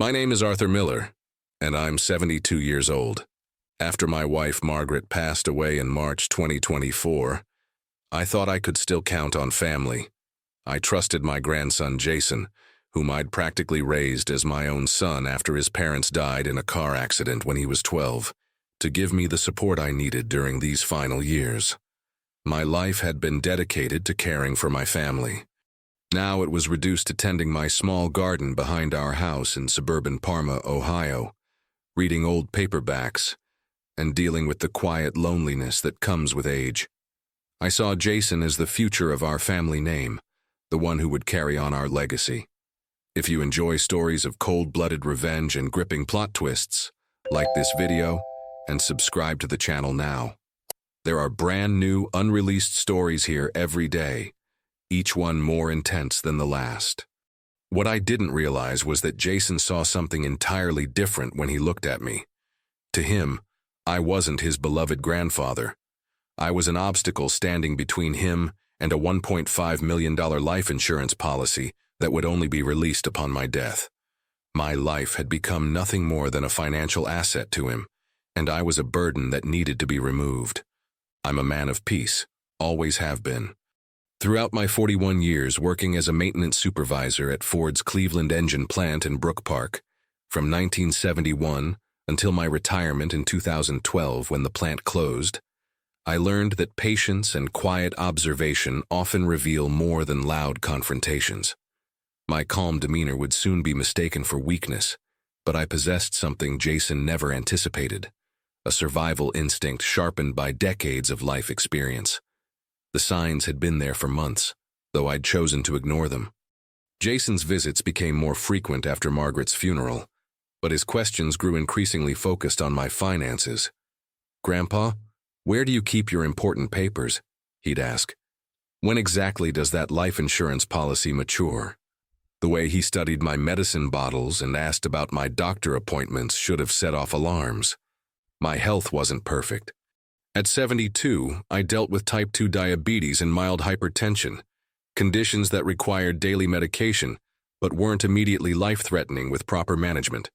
My name is Arthur Miller, and I'm 72 years old. After my wife Margaret passed away in March 2024, I thought I could still count on family. I trusted my grandson Jason, whom I'd practically raised as my own son after his parents died in a car accident when he was 12, to give me the support I needed during these final years. My life had been dedicated to caring for my family. Now it was reduced to tending my small garden behind our house in suburban Parma, Ohio, reading old paperbacks, and dealing with the quiet loneliness that comes with age. I saw Jason as the future of our family name, the one who would carry on our legacy. If you enjoy stories of cold-blooded revenge and gripping plot twists, like this video and subscribe to the channel now. There are brand new, unreleased stories here every day, each one more intense than the last. What I didn't realize was that Jason saw something entirely different when he looked at me. To him, I wasn't his beloved grandfather. I was an obstacle standing between him and a $1.5 million life insurance policy that would only be released upon my death. My life had become nothing more than a financial asset to him, and I was a burden that needed to be removed. I'm a man of peace, always have been. Throughout my 41 years working as a maintenance supervisor at Ford's Cleveland engine plant in Brook Park, from 1971 until my retirement in 2012 when the plant closed, I learned that patience and quiet observation often reveal more than loud confrontations. My calm demeanor would soon be mistaken for weakness, but I possessed something Jason never anticipated, a survival instinct sharpened by decades of life experience. The signs had been there for months, though I'd chosen to ignore them. Jason's visits became more frequent after Margaret's funeral, but his questions grew increasingly focused on my finances. "Grandpa, where do you keep your important papers?" he'd ask. "When exactly does that life insurance policy mature?" The way he studied my medicine bottles and asked about my doctor appointments should have set off alarms. My health wasn't perfect. At 72, I dealt with type 2 diabetes and mild hypertension, conditions that required daily medication but weren't immediately life-threatening with proper management.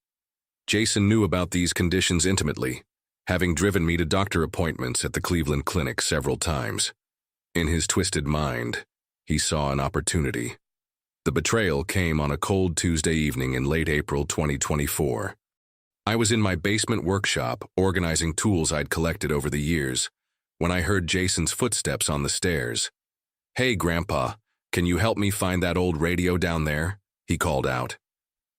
Jason knew about these conditions intimately, having driven me to doctor appointments at the Cleveland Clinic several times. In his twisted mind, he saw an opportunity. The betrayal came on a cold Tuesday evening in late April 2024. I was in my basement workshop, organizing tools I'd collected over the years, when I heard Jason's footsteps on the stairs. "Hey, Grandpa, can you help me find that old radio down there?" he called out.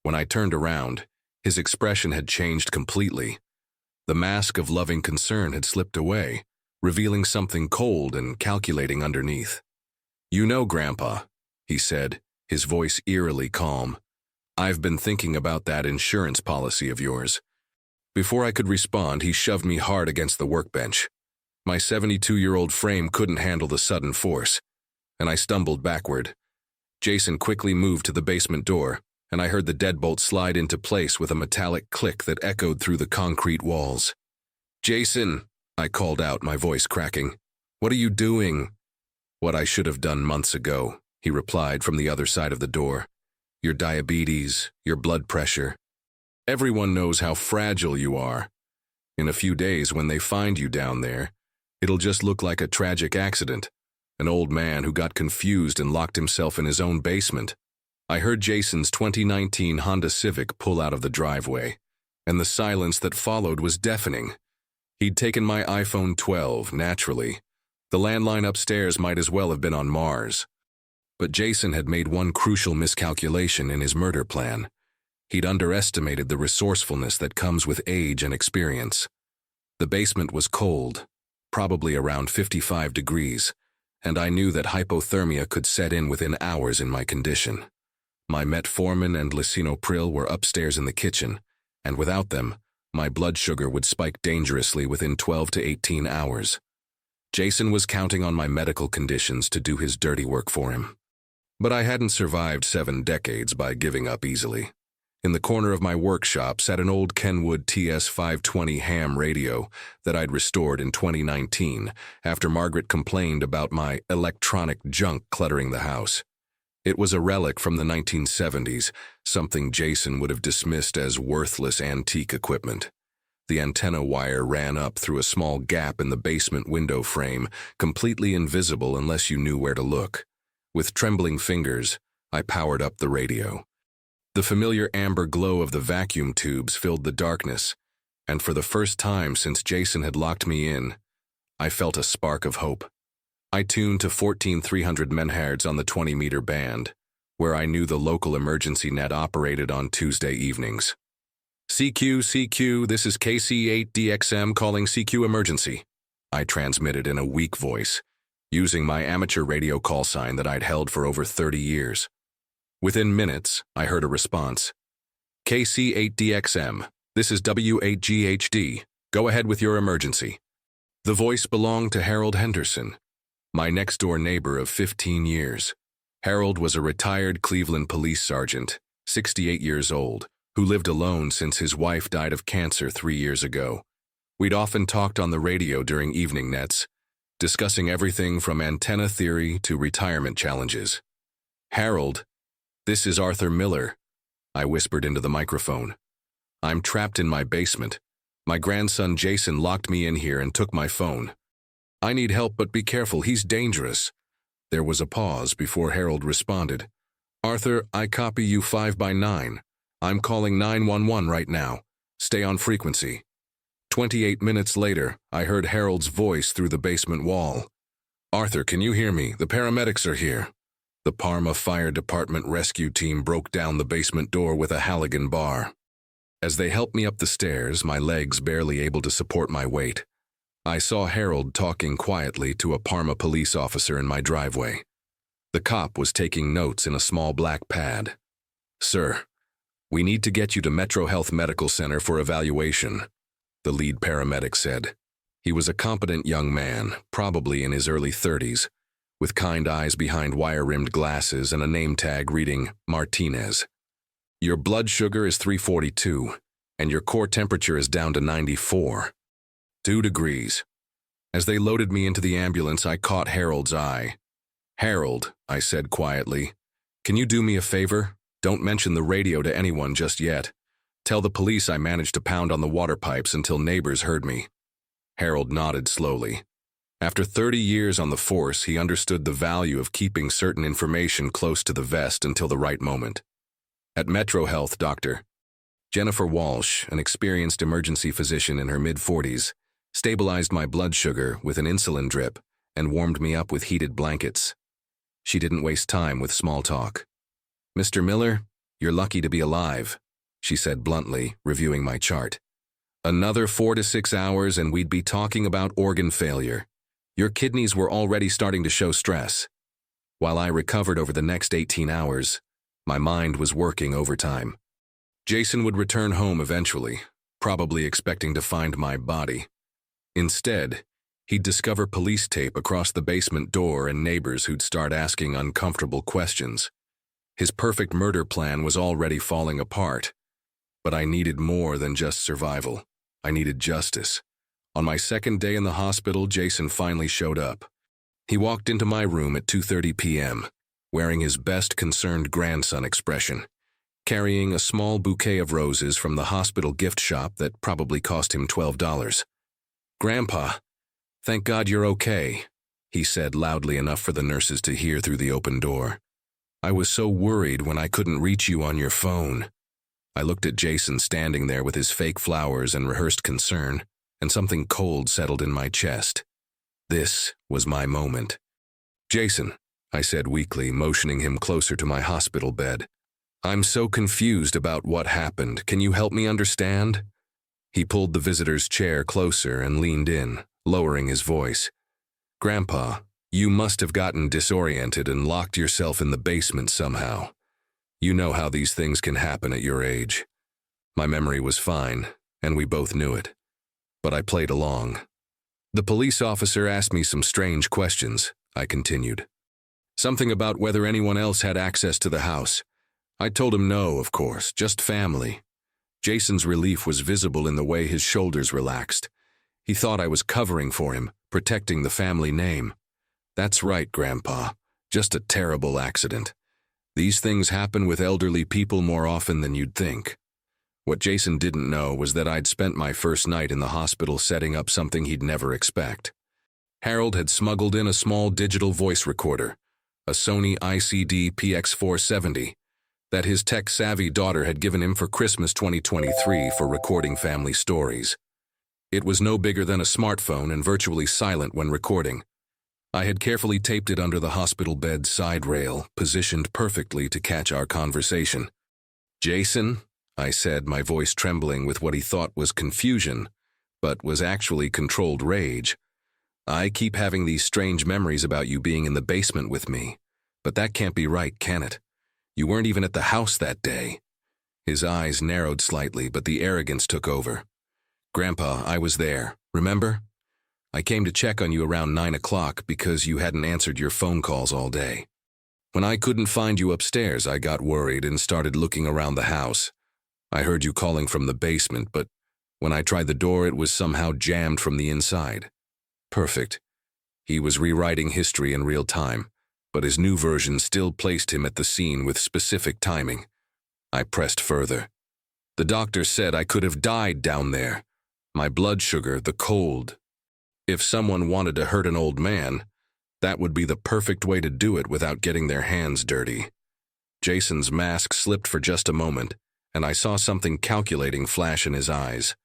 When I turned around, his expression had changed completely. The mask of loving concern had slipped away, revealing something cold and calculating underneath. "You know, Grandpa," he said, his voice eerily calm, "I've been thinking about that insurance policy of yours." Before I could respond, he shoved me hard against the workbench. My 72-year-old frame couldn't handle the sudden force, and I stumbled backward. Jason quickly moved to the basement door, and I heard the deadbolt slide into place with a metallic click that echoed through the concrete walls. "Jason," I called out, my voice cracking. "What are you doing?" "What I should have done months ago," he replied from the other side of the door. "Your diabetes, your blood pressure. Everyone knows how fragile you are. In a few days, when they find you down there, it'll just look like a tragic accident, an old man who got confused and locked himself in his own basement." I heard Jason's 2019 Honda Civic pull out of the driveway, and the silence that followed was deafening. He'd taken my iPhone 12, naturally. The landline upstairs might as well have been on Mars. But Jason had made one crucial miscalculation in his murder plan. He'd underestimated the resourcefulness that comes with age and experience. The basement was cold, probably around 55 degrees, and I knew that hypothermia could set in within hours in my condition. My metformin and lisinopril were upstairs in the kitchen, and without them, my blood sugar would spike dangerously within 12 to 18 hours. Jason was counting on my medical conditions to do his dirty work for him. But I hadn't survived 7 decades by giving up easily. In the corner of my workshop sat an old Kenwood TS-520 ham radio that I'd restored in 2019 after Margaret complained about my electronic junk cluttering the house. It was a relic from the 1970s, something Jason would have dismissed as worthless antique equipment. The antenna wire ran up through a small gap in the basement window frame, completely invisible unless you knew where to look. With trembling fingers, I powered up the radio. The familiar amber glow of the vacuum tubes filled the darkness, and for the first time since Jason had locked me in, I felt a spark of hope. I tuned to 14,300 MHz on the 20-meter band, where I knew the local emergency net operated on Tuesday evenings. CQ, this is KC8DXM calling CQ emergency, I transmitted in a weak voice, using my amateur radio call sign that I'd held for over 30 years. Within minutes, I heard a response. KC8DXM, this is W8GHD, go ahead with your emergency. The voice belonged to Harold Henderson, my next-door neighbor of 15 years. Harold was a retired Cleveland police sergeant, 68 years old, who lived alone since his wife died of cancer 3 years ago. We'd often talked on the radio during evening nets, discussing everything from antenna theory to retirement challenges. Harold, this is Arthur Miller, I whispered into the microphone. I'm trapped in my basement. My grandson Jason locked me in here and took my phone. I need help, but be careful, he's dangerous. There was a pause before Harold responded. Arthur, I copy you 5 by 9. I'm calling 911 right now. Stay on frequency. 28 minutes later, I heard Harold's voice through the basement wall. Arthur, can you hear me? The paramedics are here. The Parma Fire Department rescue team broke down the basement door with a Halligan bar. As they helped me up the stairs, my legs barely able to support my weight, I saw Harold talking quietly to a Parma police officer in my driveway. The cop was taking notes in a small black pad. Sir, we need to get you to Metro Health Medical Center for evaluation, the lead paramedic said. He was a competent young man, probably in his early 30s, with kind eyes behind wire-rimmed glasses and a name tag reading Martinez. Your blood sugar is 342, and your core temperature is down to 94. 2 degrees. As they loaded me into the ambulance, I caught Harold's eye. Harold, I said quietly, can you do me a favor? Don't mention the radio to anyone just yet. Tell the police I managed to pound on the water pipes until neighbors heard me. Harold nodded slowly. After 30 years on the force, he understood the value of keeping certain information close to the vest until the right moment. At Metro Health, Dr. Jennifer Walsh, an experienced emergency physician in her mid-40s, stabilized my blood sugar with an insulin drip and warmed me up with heated blankets. She didn't waste time with small talk. Mr. Miller, you're lucky to be alive, she said bluntly, reviewing my chart. Another 4 to 6 hours and we'd be talking about organ failure. Your kidneys were already starting to show stress. While I recovered over the next 18 hours, my mind was working overtime. Jason would return home eventually, probably expecting to find my body. Instead, he'd discover police tape across the basement door and neighbors who'd start asking uncomfortable questions. His perfect murder plan was already falling apart. But I needed more than just survival. I needed justice. On my second day in the hospital, Jason finally showed up. He walked into my room at 2:30 p.m., wearing his best concerned grandson expression, carrying a small bouquet of roses from the hospital gift shop that probably cost him $12. Grandpa, thank God you're okay, he said loudly enough for the nurses to hear through the open door. I was so worried when I couldn't reach you on your phone. I looked at Jason standing there with his fake flowers and rehearsed concern, and something cold settled in my chest. This was my moment. Jason, I said weakly, motioning him closer to my hospital bed. I'm so confused about what happened. Can you help me understand? He pulled the visitor's chair closer and leaned in, lowering his voice. Grandpa, you must have gotten disoriented and locked yourself in the basement somehow. You know how these things can happen at your age. My memory was fine, and we both knew it. But I played along. The police officer asked me some strange questions, I continued. Something about whether anyone else had access to the house. I told him no, of course, just family. Jason's relief was visible in the way his shoulders relaxed. He thought I was covering for him, protecting the family name. That's right, Grandpa. Just a terrible accident. These things happen with elderly people more often than you'd think. What Jason didn't know was that I'd spent my first night in the hospital setting up something he'd never expect. Harold had smuggled in a small digital voice recorder, a Sony ICD PX470, that his tech-savvy daughter had given him for Christmas 2023 for recording family stories. It was no bigger than a smartphone and virtually silent when recording. I had carefully taped it under the hospital bed's side rail, positioned perfectly to catch our conversation. "Jason," I said, my voice trembling with what he thought was confusion, but was actually controlled rage. "I keep having these strange memories about you being in the basement with me, but that can't be right, can it? You weren't even at the house that day." His eyes narrowed slightly, but the arrogance took over. "Grandpa, I was there, remember? I came to check on you around 9 o'clock because you hadn't answered your phone calls all day. When I couldn't find you upstairs, I got worried and started looking around the house. I heard you calling from the basement, but when I tried the door, it was somehow jammed from the inside." Perfect. He was rewriting history in real time, but his new version still placed him at the scene with specific timing. I pressed further. "The doctor said I could have died down there. My blood sugar, the cold. If someone wanted to hurt an old man, that would be the perfect way to do it without getting their hands dirty." Jason's mask slipped for just a moment, and I saw something calculating flash in his eyes.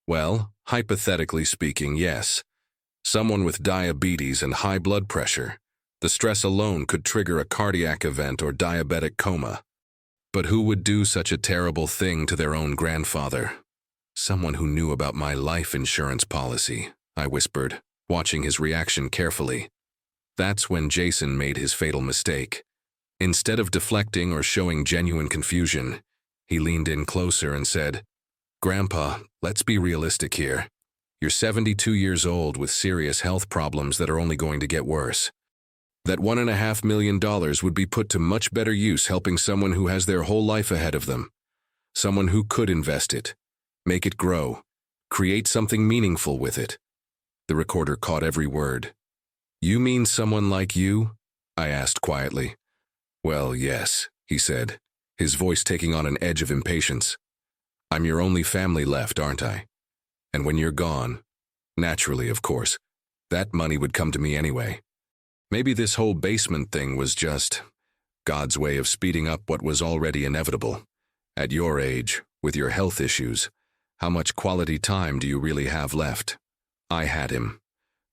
"Well, hypothetically speaking, yes. Someone with diabetes and high blood pressure. The stress alone could trigger a cardiac event or diabetic coma. But who would do such a terrible thing to their own grandfather?" "Someone who knew about my life insurance policy," I whispered, watching his reaction carefully. That's when Jason made his fatal mistake. Instead of deflecting or showing genuine confusion, he leaned in closer and said, "Grandpa, let's be realistic here. You're 72 years old with serious health problems that are only going to get worse. That $1.5 million would be put to much better use helping someone who has their whole life ahead of them. Someone who could invest it, make it grow, create something meaningful with it." The recorder caught every word. "You mean someone like you?" I asked quietly. "Well, yes," he said, his voice taking on an edge of impatience. "I'm your only family left, aren't I? And when you're gone, naturally, of course, that money would come to me anyway. Maybe this whole basement thing was just God's way of speeding up what was already inevitable. At your age, with your health issues, how much quality time do you really have left?" I had him.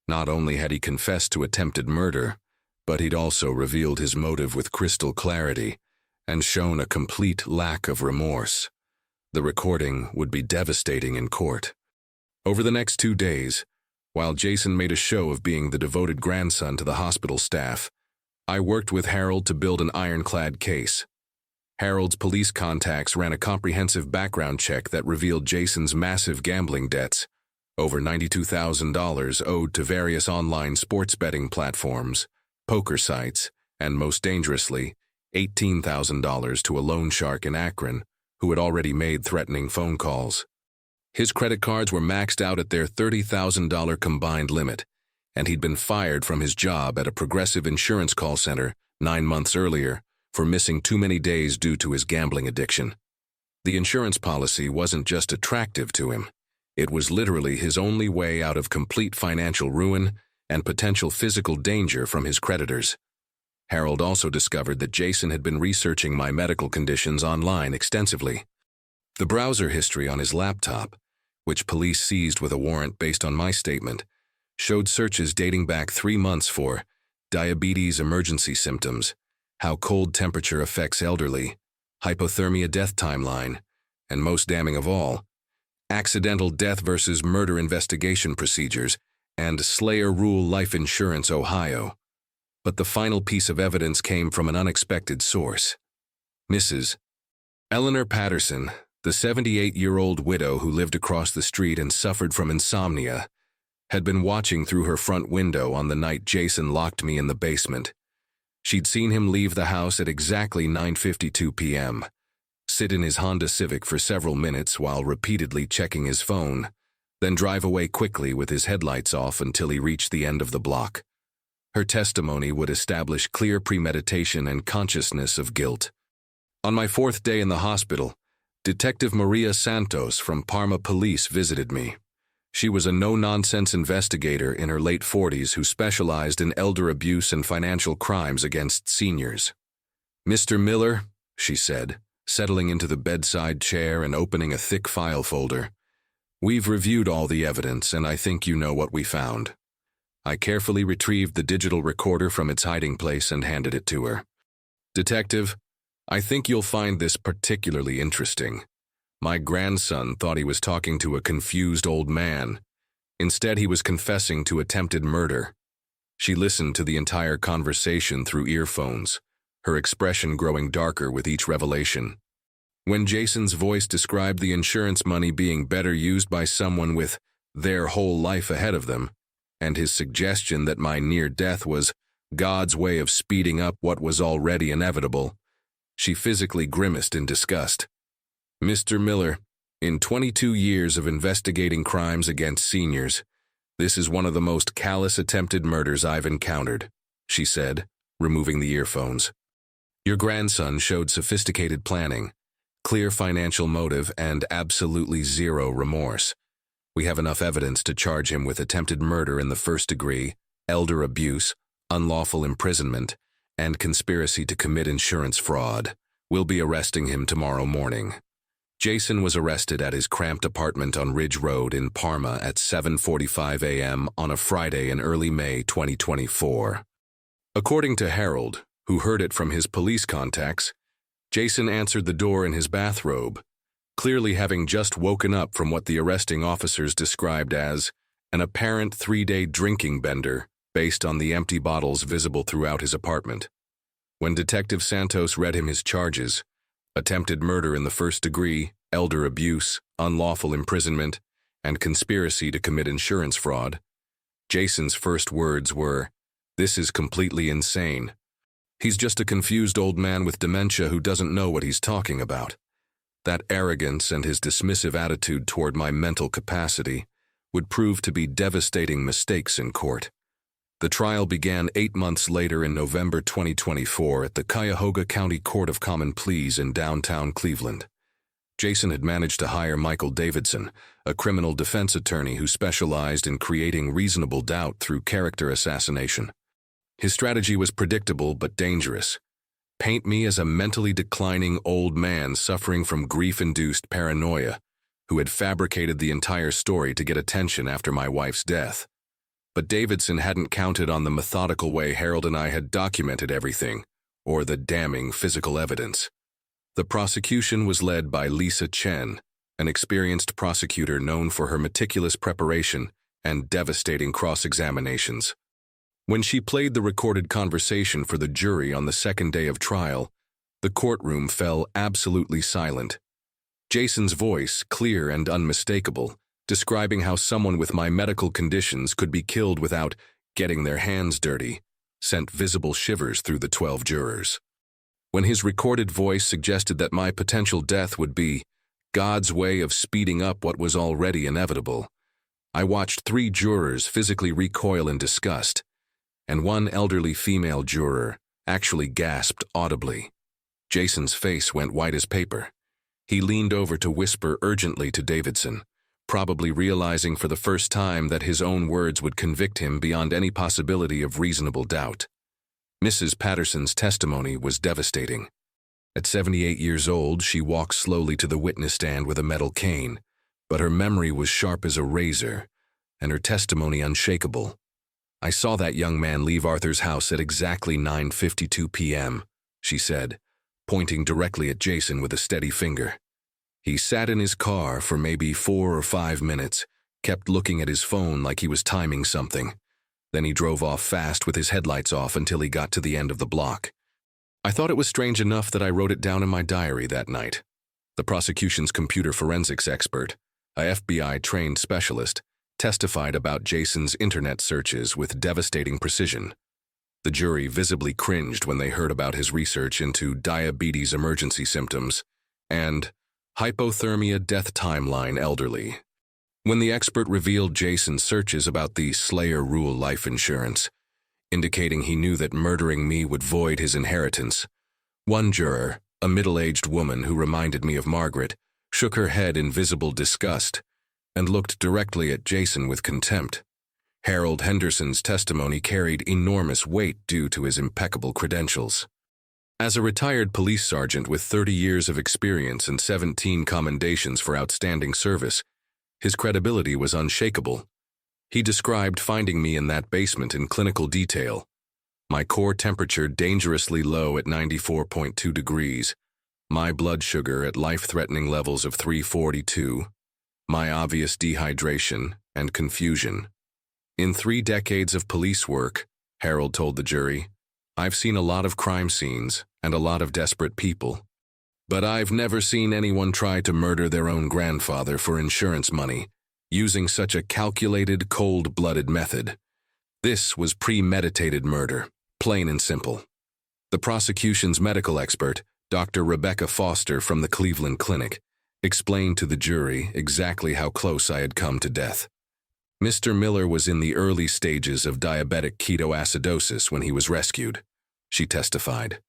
Not only had he confessed to attempted murder, but he'd also revealed his motive with crystal clarity and shown a complete lack of remorse. The recording would be devastating in court. Over the next 2 days, while Jason made a show of being the devoted grandson to the hospital staff, I worked with Harold to build an ironclad case. Harold's police contacts ran a comprehensive background check that revealed Jason's massive gambling debts, over $92,000 owed to various online sports betting platforms, poker sites, and most dangerously, $18,000 to a loan shark in Akron, who had already made threatening phone calls. His credit cards were maxed out at their $30,000 combined limit, and he'd been fired from his job at a Progressive insurance call center 9 months earlier for missing too many days due to his gambling addiction. The insurance policy wasn't just attractive to him. It was literally his only way out of complete financial ruin and potential physical danger from his creditors. Harold also discovered that Jason had been researching my medical conditions online extensively. The browser history on his laptop, which police seized with a warrant based on my statement, showed searches dating back 3 months for diabetes emergency symptoms, how cold temperature affects elderly, hypothermia death timeline, and most damning of all, accidental death versus murder investigation procedures, and Slayer Rule Life Insurance Ohio. But the final piece of evidence came from an unexpected source. Mrs. Eleanor Patterson, the 78-year-old widow who lived across the street and suffered from insomnia, had been watching through her front window on the night Jason locked me in the basement. She'd seen him leave the house at exactly 9:52 p.m., sit in his Honda Civic for several minutes while repeatedly checking his phone, then drive away quickly with his headlights off until he reached the end of the block. Her testimony would establish clear premeditation and consciousness of guilt. On my 4th day in the hospital, Detective Maria Santos from Parma Police visited me. She was a no-nonsense investigator in her late 40s who specialized in elder abuse and financial crimes against seniors. "Mr. Miller," she said, settling into the bedside chair and opening a thick file folder, "we've reviewed all the evidence and I think you know what we found." I carefully retrieved the digital recorder from its hiding place and handed it to her. "Detective, I think you'll find this particularly interesting. My grandson thought he was talking to a confused old man. Instead, he was confessing to attempted murder." She listened to the entire conversation through earphones, her expression growing darker with each revelation. When Jason's voice described the insurance money being better used by someone with their whole life ahead of them, and his suggestion that my near death was God's way of speeding up what was already inevitable, she physically grimaced in disgust. "Mr. Miller, in 22 years of investigating crimes against seniors, this is one of the most callous attempted murders I've encountered," she said, removing the earphones. "Your grandson showed sophisticated planning, clear financial motive, and absolutely zero remorse. We have enough evidence to charge him with attempted murder in the 1st degree, elder abuse, unlawful imprisonment, and conspiracy to commit insurance fraud. We'll be arresting him tomorrow morning." Jason was arrested at his cramped apartment on Ridge Road in Parma at 7:45 a.m. on a Friday in early May 2024. According to Harold, who heard it from his police contacts, Jason answered the door in his bathrobe, clearly having just woken up from what the arresting officers described as an apparent 3-day drinking bender based on the empty bottles visible throughout his apartment. When Detective Santos read him his charges, attempted murder in the 1st degree, elder abuse, unlawful imprisonment, and conspiracy to commit insurance fraud, Jason's first words were, "This is completely insane. He's just a confused old man with dementia who doesn't know what he's talking about." That arrogance and his dismissive attitude toward my mental capacity would prove to be devastating mistakes in court. The trial began 8 months later in November 2024 at the Cuyahoga County Court of Common Pleas in downtown Cleveland. Jason had managed to hire Michael Davidson, a criminal defense attorney who specialized in creating reasonable doubt through character assassination. His strategy was predictable but dangerous. Paint me as a mentally declining old man suffering from grief-induced paranoia, who had fabricated the entire story to get attention after my wife's death. But Davidson hadn't counted on the methodical way Harold and I had documented everything, or the damning physical evidence. The prosecution was led by Lisa Chen, an experienced prosecutor known for her meticulous preparation and devastating cross-examinations. When she played the recorded conversation for the jury on the 2nd day of trial, the courtroom fell absolutely silent. Jason's voice, clear and unmistakable, describing how someone with my medical conditions could be killed without getting their hands dirty, sent visible shivers through the 12 jurors. When his recorded voice suggested that my potential death would be God's way of speeding up what was already inevitable, I watched 3 jurors physically recoil in disgust, and one elderly female juror actually gasped audibly. Jason's face went white as paper. He leaned over to whisper urgently to Davidson, probably realizing for the first time that his own words would convict him beyond any possibility of reasonable doubt. Mrs. Patterson's testimony was devastating. At 78 years old, she walked slowly to the witness stand with a metal cane, but her memory was sharp as a razor, and her testimony unshakable. "I saw that young man leave Arthur's house at exactly 9:52 p.m., she said, pointing directly at Jason with a steady finger. He sat in his car for maybe 4 or 5 minutes, kept looking at his phone like he was timing something. Then he drove off fast with his headlights off until he got to the end of the block. I thought it was strange enough that I wrote it down in my diary that night." The prosecution's computer forensics expert, a FBI-trained specialist, testified about Jason's internet searches with devastating precision. The jury visibly cringed when they heard about his research into diabetes emergency symptoms and hypothermia death timeline elderly. When the expert revealed Jason's searches about the Slayer Rule life insurance, indicating he knew that murdering me would void his inheritance. One juror, a middle-aged woman who reminded me of Margaret, shook her head in visible disgust and looked directly at Jason with contempt. Harold Henderson's testimony carried enormous weight due to his impeccable credentials. As a retired police sergeant with 30 years of experience and 17 commendations for outstanding service, his credibility was unshakable. He described finding me in that basement in clinical detail. My core temperature dangerously low at 94.2 degrees, my blood sugar at life-threatening levels of 342, my obvious dehydration and confusion. In 3 decades of police work, Harold told the jury, I've seen a lot of crime scenes and a lot of desperate people. But I've never seen anyone try to murder their own grandfather for insurance money, using such a calculated, cold-blooded method. This was premeditated murder, plain and simple. The prosecution's medical expert, Dr. Rebecca Foster from the Cleveland Clinic, explained to the jury exactly how close I had come to death. Mr. Miller was in the early stages of diabetic ketoacidosis when he was rescued, she testified.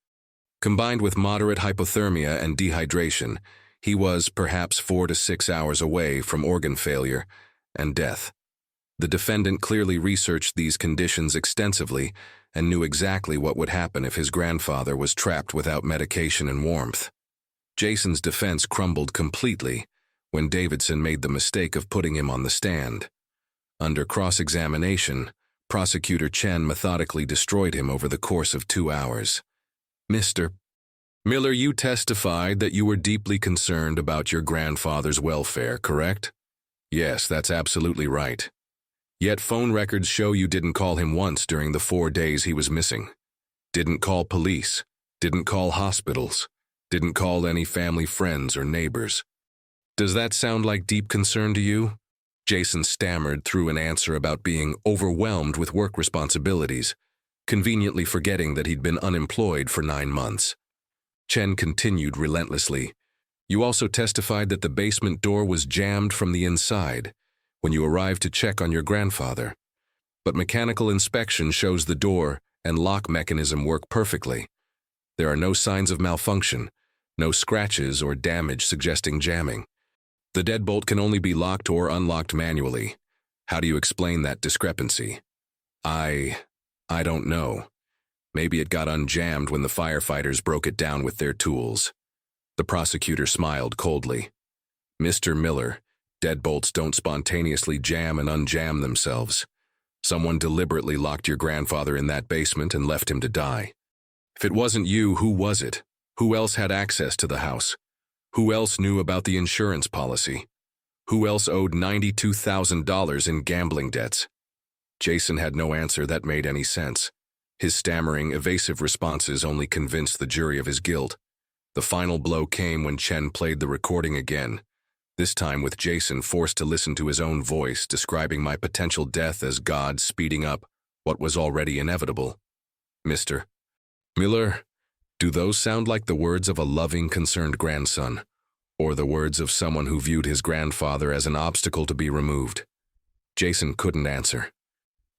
Combined with moderate hypothermia and dehydration, he was perhaps 4 to 6 hours away from organ failure and death. The defendant clearly researched these conditions extensively and knew exactly what would happen if his grandfather was trapped without medication and warmth. Jason's defense crumbled completely when Davidson made the mistake of putting him on the stand. Under cross-examination, Prosecutor Chen methodically destroyed him over the course of 2 hours. Mr. Miller, you testified that you were deeply concerned about your grandfather's welfare, correct? Yes, that's absolutely right. Yet phone records show you didn't call him once during the 4 days he was missing. Didn't call police, didn't call hospitals, didn't call any family friends or neighbors. Does that sound like deep concern to you? Jason stammered through an answer about being overwhelmed with work responsibilities, conveniently forgetting that he'd been unemployed for 9 months. Chen continued relentlessly. You also testified that the basement door was jammed from the inside when you arrived to check on your grandfather. But mechanical inspection shows the door and lock mechanism work perfectly. There are no signs of malfunction, no scratches or damage suggesting jamming. The deadbolt can only be locked or unlocked manually. How do you explain that discrepancy? I don't know. Maybe it got unjammed when the firefighters broke it down with their tools. The prosecutor smiled coldly. Mr. Miller, deadbolts don't spontaneously jam and unjam themselves. Someone deliberately locked your grandfather in that basement and left him to die. If it wasn't you, who was it? Who else had access to the house? Who else knew about the insurance policy? Who else owed $92,000 in gambling debts? Jason had no answer that made any sense. His stammering, evasive responses only convinced the jury of his guilt. The final blow came when Chen played the recording again, this time with Jason forced to listen to his own voice describing my potential death as God speeding up what was already inevitable. Mr. Miller, do those sound like the words of a loving, concerned grandson, or the words of someone who viewed his grandfather as an obstacle to be removed? Jason couldn't answer.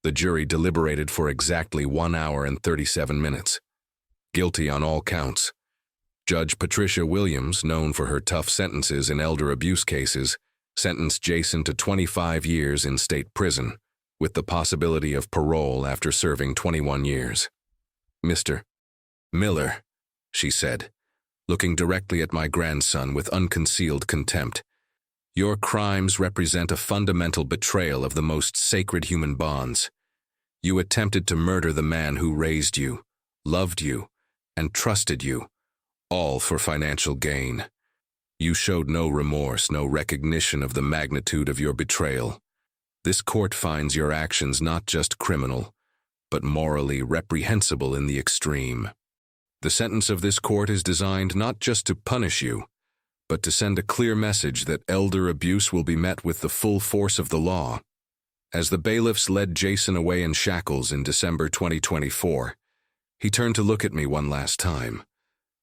The jury deliberated for exactly 1 hour and 37 minutes. Guilty on all counts. Judge Patricia Williams, known for her tough sentences in elder abuse cases, sentenced Jason to 25 years in state prison, with the possibility of parole after serving 21 years. Mr. Miller, she said, looking directly at my grandson with unconcealed contempt, your crimes represent a fundamental betrayal of the most sacred human bonds. You attempted to murder the man who raised you, loved you, and trusted you, all for financial gain. You showed no remorse, no recognition of the magnitude of your betrayal. This court finds your actions not just criminal, but morally reprehensible in the extreme. The sentence of this court is designed not just to punish you, but to send a clear message that elder abuse will be met with the full force of the law. As the bailiffs led Jason away in shackles in December 2024, he turned to look at me one last time.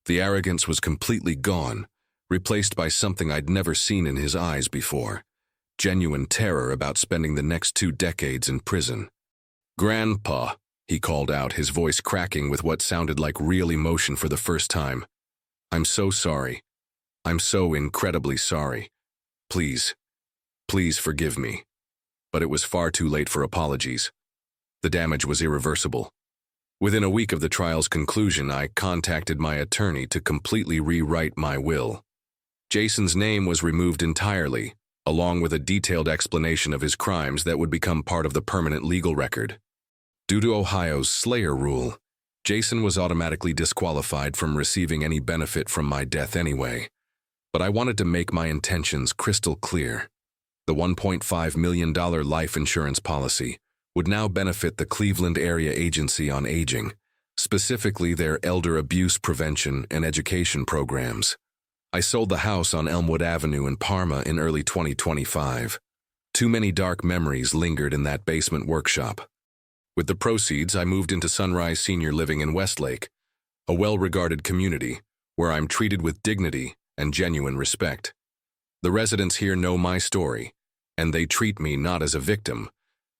The arrogance was completely gone, replaced by something I'd never seen in his eyes before. Genuine terror about spending the next 2 decades in prison. Grandpa, he called out, his voice cracking with what sounded like real emotion for the first time. "I'm so sorry. I'm so incredibly sorry. Please, please forgive me." But it was far too late for apologies. The damage was irreversible. Within a week of the trial's conclusion, I contacted my attorney to completely rewrite my will. Jason's name was removed entirely, along with a detailed explanation of his crimes that would become part of the permanent legal record. Due to Ohio's Slayer rule, Jason was automatically disqualified from receiving any benefit from my death anyway. But I wanted to make my intentions crystal clear. The $1.5 million life insurance policy would now benefit the Cleveland Area Agency on Aging, specifically their elder abuse prevention and education programs. I sold the house on Elmwood Avenue in Parma in early 2025. Too many dark memories lingered in that basement workshop. With the proceeds, I moved into Sunrise Senior Living in Westlake, a well-regarded community where I'm treated with dignity and genuine respect. The residents here know my story, and they treat me not as a victim,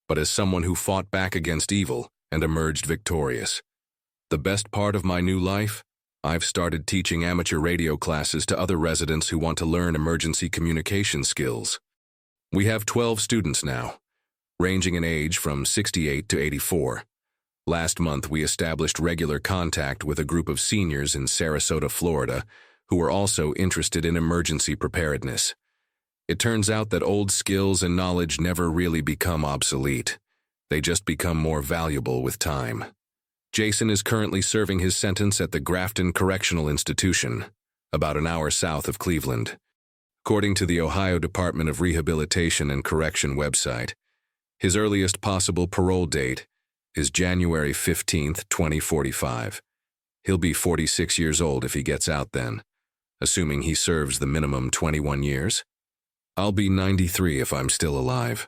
but as someone who fought back against evil and emerged victorious. The best part of my new life? I've started teaching amateur radio classes to other residents who want to learn emergency communication skills. We have 12 students now, ranging in age from 68 to 84. Last month, we established regular contact with a group of seniors in Sarasota, Florida, who were also interested in emergency preparedness. It turns out that old skills and knowledge never really become obsolete. They just become more valuable with time. Jason is currently serving his sentence at the Grafton Correctional Institution, about an hour south of Cleveland. According to the Ohio Department of Rehabilitation and Correction website, his earliest possible parole date is January 15, 2045. He'll be 46 years old if he gets out then, assuming he serves the minimum 21 years. I'll be 93 if I'm still alive.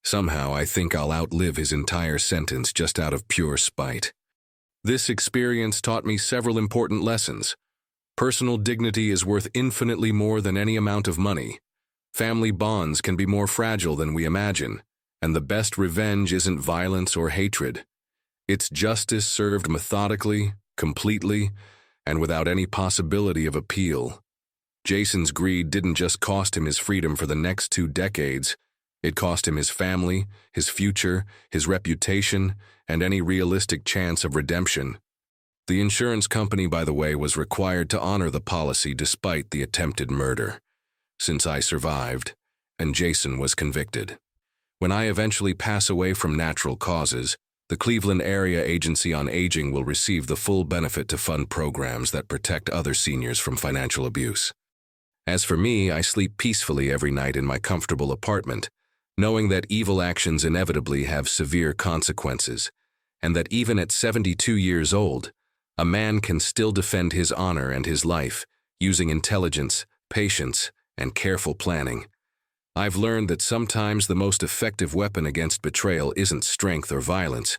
Somehow I think I'll outlive his entire sentence just out of pure spite. This experience taught me several important lessons. Personal dignity is worth infinitely more than any amount of money. Family bonds can be more fragile than we imagine, and the best revenge isn't violence or hatred. It's justice served methodically, completely, and without any possibility of appeal. Jason's greed didn't just cost him his freedom for the next 2 decades. It cost him his family, his future, his reputation, and any realistic chance of redemption. The insurance company, by the way, was required to honor the policy despite the attempted murder, since I survived, and Jason was convicted. When I eventually pass away from natural causes, the Cleveland Area Agency on Aging will receive the full benefit to fund programs that protect other seniors from financial abuse. As for me, I sleep peacefully every night in my comfortable apartment, knowing that evil actions inevitably have severe consequences, and that even at 72 years old, a man can still defend his honor and his life using intelligence, patience, and careful planning. I've learned that sometimes the most effective weapon against betrayal isn't strength or violence.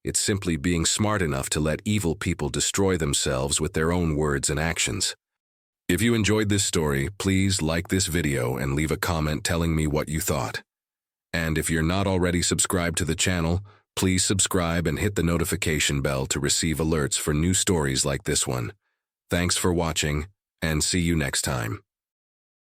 It's simply being smart enough to let evil people destroy themselves with their own words and actions. If you enjoyed this story, please like this video and leave a comment telling me what you thought. And if you're not already subscribed to the channel, please subscribe and hit the notification bell to receive alerts for new stories like this one. Thanks for watching, and see you next time.